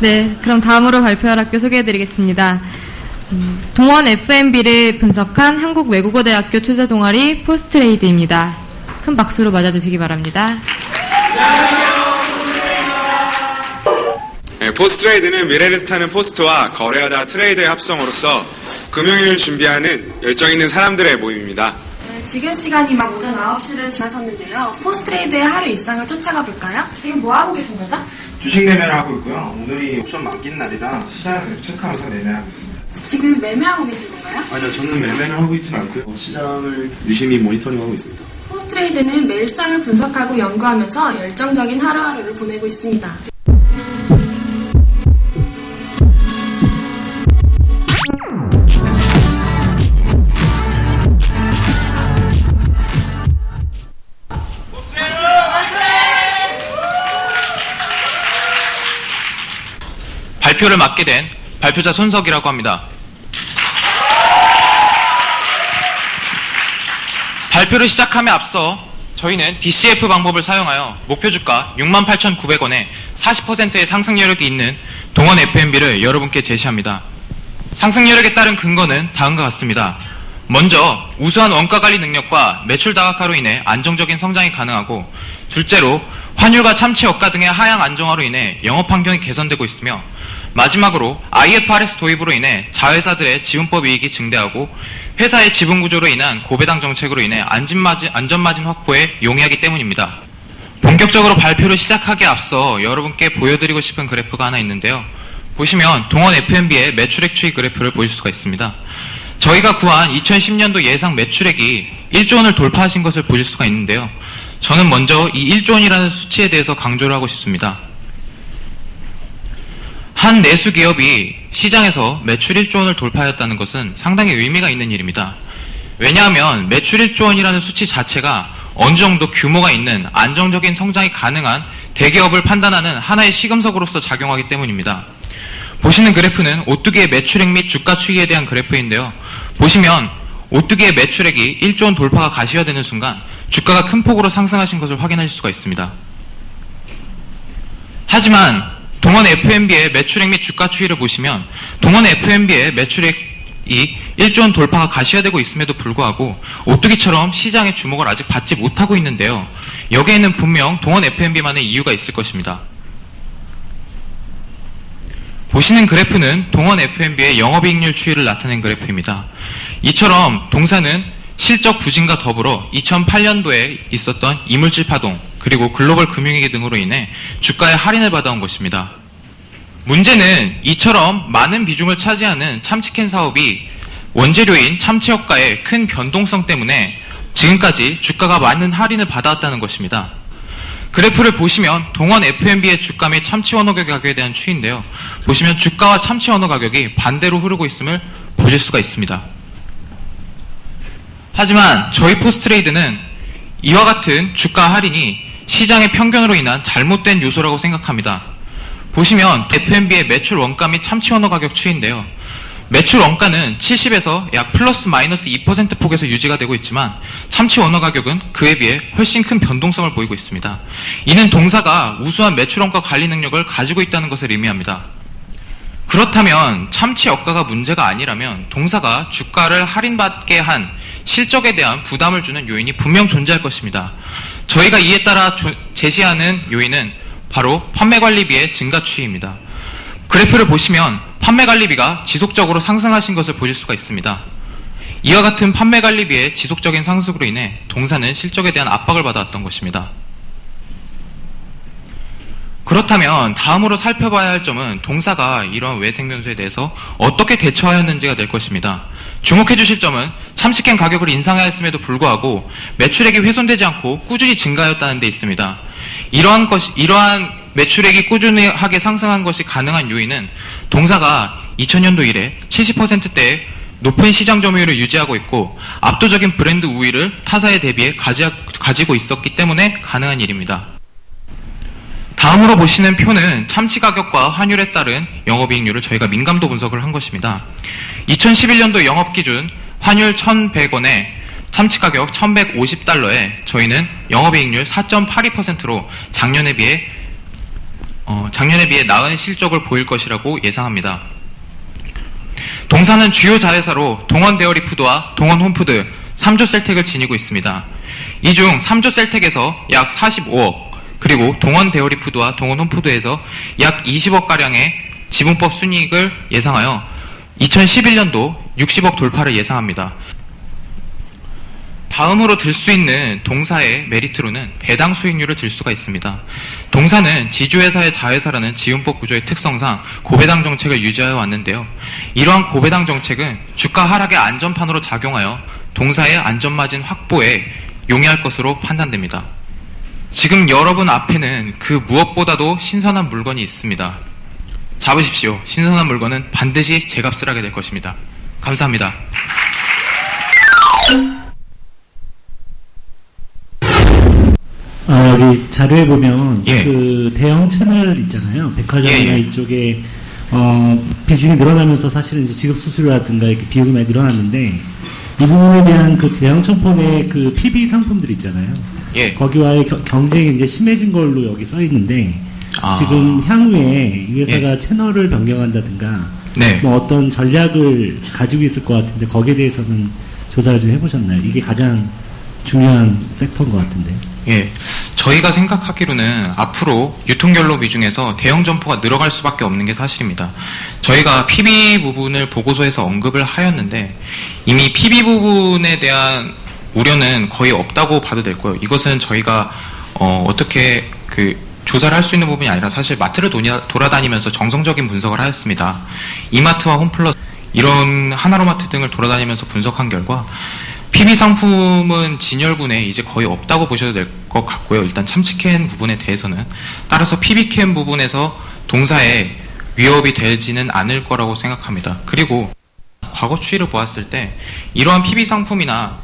네, 그럼 다음으로 발표할 학교 소개해드리겠습니다. 동원 F&B를 분석한 한국외국어대학교 투자동아리 포스트레이드입니다. 큰 박수로 맞아주시기 바랍니다. 네, 포스트레이드는 미래를 뜻하는 포스트와 거래하다 트레이드의 합성어로서 금요일을 준비하는 열정 있는 사람들의 모임입니다. 네, 지금 시간이 막 오전 9시를 지나섰는데요. 포스트레이드의 하루 일상을 쫓아가 볼까요? 지금 뭐 하고 계신 거죠? 주식 매매를 하고 있고요. 오늘이 옵션 만기 날이라 시장을 체크하면서 매매하고 있습니다. 지금 매매하고 계신 건가요? 아니요, 저는 매매를 하고 있지는 않고요. 시장을 유심히 모니터링하고 있습니다. 포스트레이드는 매일 시장을 분석하고 연구하면서 열정적인 하루하루를 보내고 있습니다. 발표를 맡게 된 발표자 손석이라고 합니다. 발표를 시작함에 앞서 저희는 DCF 방법을 사용하여 목표주가 68,900원에 40%의 상승 여력이 있는 동원 F&B를 여러분께 제시합니다. 상승 여력에 따른 근거는 다음과 같습니다. 먼저 우수한 원가관리 능력과 매출 다각화로 인해 안정적인 성장이 가능하고, 둘째로 환율과 참치 여가 등의 하향 안정화로 인해 영업 환경이 개선되고 있으며, 마지막으로 IFRS 도입으로 인해 자회사들의 지분법 이익이 증대하고 회사의 지분 구조로 인한 고배당 정책으로 인해 안전마진 확보에 용이하기 때문입니다. 본격적으로 발표를 시작하기에 앞서 여러분께 보여드리고 싶은 그래프가 하나 있는데요. 보시면 동원 F&B의 매출액 추이 그래프를 보실 수가 있습니다. 저희가 구한 2010년도 예상 매출액이 1조 원을 돌파하신 것을 보실 수가 있는데요. 저는 먼저 이 1조 원이라는 수치에 대해서 강조를 하고 싶습니다. 한 내수 기업이 시장에서 매출 1조 원을 돌파하였다는 것은 상당히 의미가 있는 일입니다. 왜냐하면 매출 1조 원이라는 수치 자체가 어느 정도 규모가 있는 안정적인 성장이 가능한 대기업을 판단하는 하나의 시금석으로서 작용하기 때문입니다. 보시는 그래프는 오뚜기의 매출액 및 주가 추이에 대한 그래프인데요. 보시면 오뚜기의 매출액이 1조 원 돌파가 가시화되는 순간 주가가 큰 폭으로 상승하신 것을 확인하실 수가 있습니다. 하지만 동원 F&B의 매출액 및 주가 추이를 보시면 동원 F&B의 매출액이 1조 원 돌파가 가시화되고 있음에도 불구하고 오뚜기처럼 시장의 주목을 아직 받지 못하고 있는데요. 여기에는 분명 동원 F&B만의 이유가 있을 것입니다. 보시는 그래프는 동원 F&B의 영업이익률 추이를 나타낸 그래프입니다. 이처럼 동사는 실적 부진과 더불어 2008년도에 있었던 이물질 파동, 그리고 글로벌 금융위기 등으로 인해 주가에 할인을 받아온 것입니다. 문제는 이처럼 많은 비중을 차지하는 참치캔 사업이 원재료인 참치 여가의 큰 변동성 때문에 지금까지 주가가 많은 할인을 받아왔다는 것입니다. 그래프를 보시면 동원 F&B의 주가 및 참치 원어 가격에 대한 추이인데요. 보시면 주가와 참치 원어 가격이 반대로 흐르고 있음을 보실 수가 있습니다. 하지만 저희 포스트레이드는 이와 같은 주가 할인이 시장의 편견으로 인한 잘못된 요소라고 생각합니다. 보시면 F&B의 매출 원가 및 참치 원어 가격 추이인데요. 매출 원가는 70에서 약 플러스 마이너스 2% 폭에서 유지가 되고 있지만 참치 원어 가격은 그에 비해 훨씬 큰 변동성을 보이고 있습니다. 이는 동사가 우수한 매출 원가 관리 능력을 가지고 있다는 것을 의미합니다. 그렇다면 참치 여가가 문제가 아니라면 동사가 주가를 할인받게 한 실적에 대한 부담을 주는 요인이 분명 존재할 것입니다. 저희가 이에 따라 제시하는 요인은 바로 판매관리비의 증가 추이입니다. 그래프를 보시면 판매관리비가 지속적으로 상승하신 것을 보실 수가 있습니다. 이와 같은 판매관리비의 지속적인 상승으로 인해 동사는 실적에 대한 압박을 받아왔던 것입니다. 그렇다면 다음으로 살펴봐야 할 점은 동사가 이러한 외생 변수에 대해서 어떻게 대처하였는지가 될 것입니다. 주목해 주실 점은 참치캔 가격을 인상하였음에도 불구하고 매출액이 훼손되지 않고 꾸준히 증가하였다는 데 있습니다. 이러한 매출액이 꾸준하게 상승한 것이 가능한 요인은 동사가 2000년도 이래 70%대의 높은 시장 점유율을 유지하고 있고 압도적인 브랜드 우위를 타사에 대비해 가지고 있었기 때문에 가능한 일입니다. 다음으로 보시는 표는 참치 가격과 환율에 따른 영업이익률을 저희가 민감도 분석을 한 것입니다. 2011년도 영업기준 환율 1,100원에 참치 가격 1,150달러에 저희는 영업이익률 4.82%로 작년에 비해 작년에 비해 나은 실적을 보일 것이라고 예상합니다. 동사는 주요 자회사로 동원 데어리푸드와 동원 홈푸드 3조 셀텍을 지니고 있습니다. 이 중 3조 셀텍에서 약 45억, 그리고 동원 데어리푸드와 동원 홈푸드에서 약 20억가량의 지분법 순이익을 예상하여 2011년도 60억 돌파를 예상합니다. 다음으로 들 수 있는 동사의 메리트로는 배당 수익률을 들 수가 있습니다. 동사는 지주회사의 자회사라는 지분법 구조의 특성상 고배당 정책을 유지하여 왔는데요. 이러한 고배당 정책은 주가 하락의 안전판으로 작용하여 동사의 안전마진 확보에 용이할 것으로 판단됩니다. 지금 여러분 앞에는 그 무엇보다도 신선한 물건이 있습니다. 잡으십시오. 신선한 물건은 반드시 제값을 하게 될 것입니다. 감사합니다. 여기 자료에 보면 예. 그 대형 채널 있잖아요. 백화점이나 예, 예. 이쪽에 비중이 늘어나면서 사실은 이제 지급 수수료라든가 이렇게 비용이 많이 늘어났는데 이 부분에 대한 그 대형 첨품의 그 PB 상품들 있잖아요. 예. 거기와의 경쟁이 이제 심해진 걸로 여기 써 있는데 아. 지금 향후에 이 회사가 예. 채널을 변경한다든가 네. 뭐 어떤 전략을 가지고 있을 것 같은데 거기에 대해서는 조사를 좀 해보셨나요? 이게 가장 중요한 팩터인 것 같은데. 예, 저희가 생각하기로는 앞으로 유통결로비 중에서 대형 점포가 늘어갈 수밖에 없는 게 사실입니다. 저희가 PB 부분을 보고서에서 언급을 하였는데 이미 PB 부분에 대한 우려는 거의 없다고 봐도 될 거예요. 이것은 저희가 어떻게 그 조사를 할 수 있는 부분이 아니라 사실 마트를 돌아다니면서 정성적인 분석을 하였습니다. 이마트와 홈플러스 이런 하나로마트 등을 돌아다니면서 분석한 결과 PB 상품은 진열군에 이제 거의 없다고 보셔도 될 것 같고요. 일단 참치캔 부분에 대해서는. 따라서 PB캔 부분에서 동사에 위협이 되지는 않을 거라고 생각합니다. 그리고 과거 추이를 보았을 때 이러한 PB 상품이나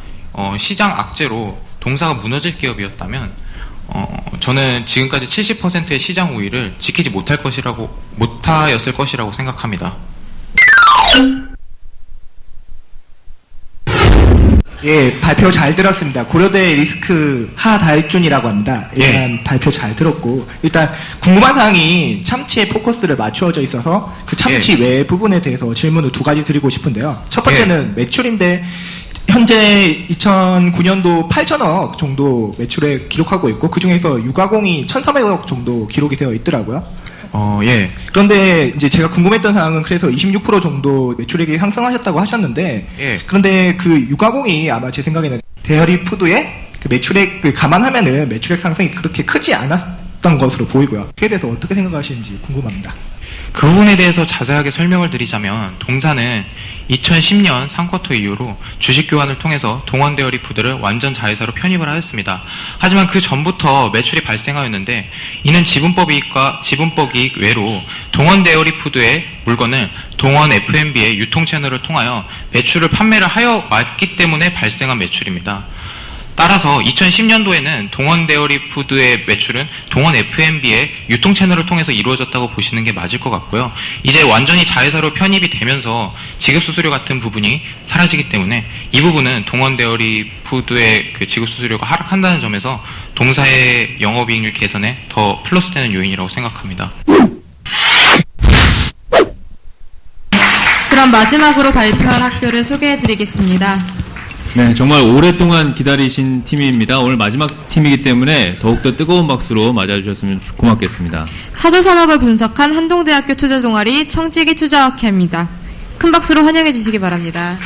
시장 악재로 동사가 무너질 기업이었다면 저는 지금까지 70%의 시장 우위를 지키지 못하였을 것이라고 생각합니다. 예, 발표 잘 들었습니다. 고려대 리스크 하다익준이라고 합니다. 일단 발표 잘 들었고, 일단 궁금한 사항이 참치에 포커스를 맞추어져 있어서 그 참치 외 부분에 대해서 질문을 2가지 드리고 싶은데요. 첫 번째는 매출인데 현재 2009년도 8천억 정도 매출에 기록하고 있고 그 중에서 유가공이 1,300억 정도 기록이 되어 있더라고요. 예. 그런데 이제 제가 궁금했던 사항은 그래서 26% 정도 매출액이 상승하셨다고 하셨는데 예. 그런데 그 유가공이 아마 제 생각에는 데어리 푸드의 그 매출액을 감안하면은 매출액 상승이 그렇게 크지 않았던 것으로 보이고요. 그에 대해서 어떻게 생각하시는지 궁금합니다. 그 부분에 대해서 자세하게 설명을 드리자면 동사는 2010년 3쿼터 이후로 주식 교환을 통해서 동원 데어리 푸드를 완전 자회사로 편입을 하였습니다. 하지만 그 전부터 매출이 발생하였는데 이는 지분법 이익 외로 동원 데어리 푸드의 물건을 동원 F&B의 유통 채널을 통하여 매출을 판매를 하여 왔기 때문에 발생한 매출입니다. 따라서 2010년도에는 동원 데어리 푸드의 매출은 동원 F&B의 유통 채널을 통해서 이루어졌다고 보시는 게 맞을 것 같고요. 이제 완전히 자회사로 편입이 되면서 지급 수수료 같은 부분이 사라지기 때문에 이 부분은 동원 데어리 푸드의 그 지급 수수료가 하락한다는 점에서 동사의 영업이익률 개선에 더 플러스되는 요인이라고 생각합니다. 그럼 마지막으로 발표할 학교를 소개해드리겠습니다. 네, 정말 오랫동안 기다리신 팀입니다. 오늘 마지막 팀이기 때문에 더욱더 뜨거운 박수로 맞아주셨으면 고맙겠습니다. 사조산업을 분석한 한동대학교 투자동아리 청지기 투자학회입니다. 큰 박수로 환영해 주시기 바랍니다.